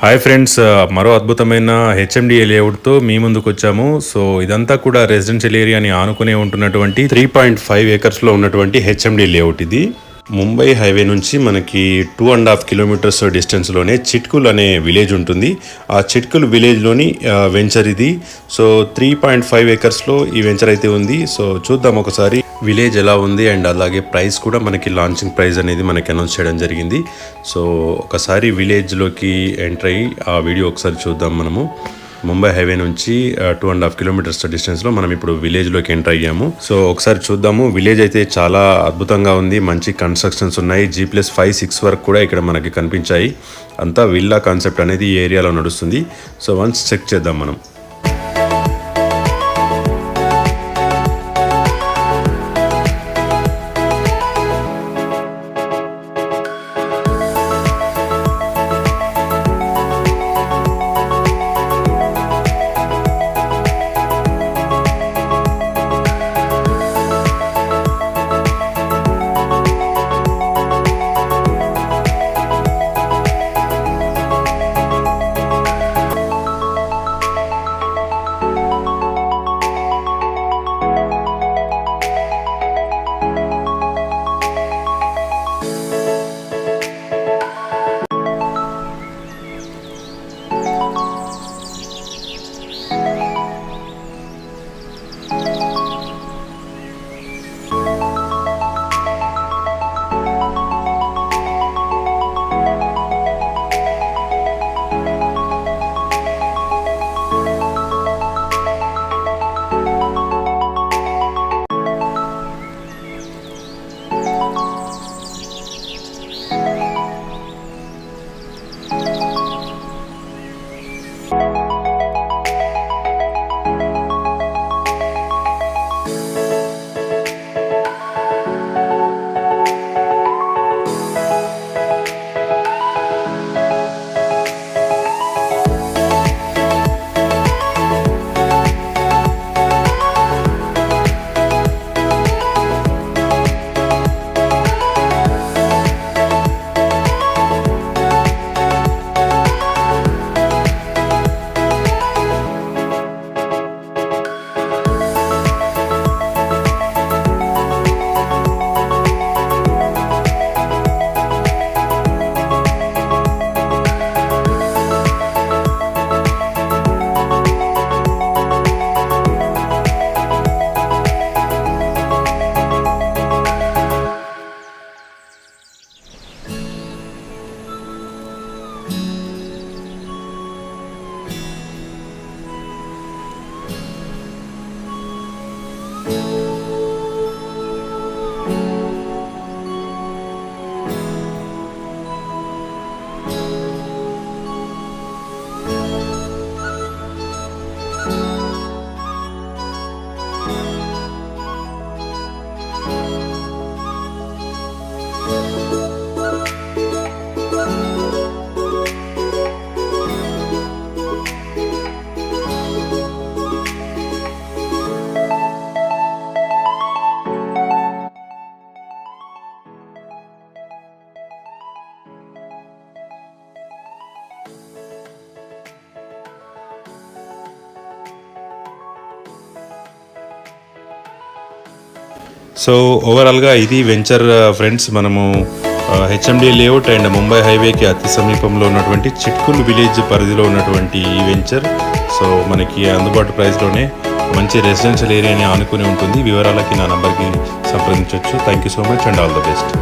Hi friends, మరో అద్భుతమైన HMDA లేఅవుట్తో మీ ముందుకు వచ్చాము. సో ఇదంతా కూడా రెసిడెన్షియల్ ఏరియాని ఆనుకునే ఉంటున్నటువంటి 3.5 ఏకర్స్లో ఉన్నటువంటి హెచ్ఎండి లేఅవుట్. ఇది ముంబై హైవే నుంచి మనకి 2.5 కిలోమీటర్స్ డిస్టెన్స్లోనే చిట్కుల్ అనే విలేజ్ ఉంటుంది. ఆ చిట్కుల్ విలేజ్లోని వెంచర్ ఇది. సో 3.5 ఏకర్స్లో ఈ వెంచర్ అయితే ఉంది. సో చూద్దాం ఒకసారి విలేజ్ ఎలా ఉంది అండ్ అలాగే ప్రైస్ కూడా మనకి లాంచింగ్ ప్రైస్ అనేది మనకి అనౌన్స్ చేయడం జరిగింది. సో ఒకసారి విలేజ్లోకి ఎంటర్ అయ్యి ఆ వీడియో ఒకసారి చూద్దాం. మనము ముంబై హైవే నుంచి 2.5 కిలోమీటర్స్ డిస్టెన్స్లో మనం ఇప్పుడు విలేజ్లోకి ఎంటర్ అయ్యాము. సో ఒకసారి చూద్దాము. విలేజ్ అయితే చాలా అద్భుతంగా ఉంది. మంచి కన్స్ట్రక్షన్స్ ఉన్నాయి. G+5, 6 వరకు కూడా ఇక్కడ మనకి కనిపించాయి. అంతా విల్లా కాన్సెప్ట్ అనేది ఈ ఏరియాలో నడుస్తుంది. సో వన్స్ చెక్ చేద్దాం మనం. సో ఓవరాల్గా ఇది వెంచర్ ఫ్రెండ్స్. మనము హెచ్ఎండి లేఅవుట్ అండ్ ముంబై హైవేకి అతి సమీపంలో ఉన్నటువంటి చిట్కుల్ విలేజ్ పరిధిలో ఉన్నటువంటి ఈ వెంచర్. సో మనకి అందుబాటు ప్రైస్లోనే మంచి రెసిడెన్షియల్ ఏరియాని ఆనుకుని ఉంటుంది. వివరాలకి నా నంబర్కి సంప్రదించవచ్చు. Thank you so much and all the best.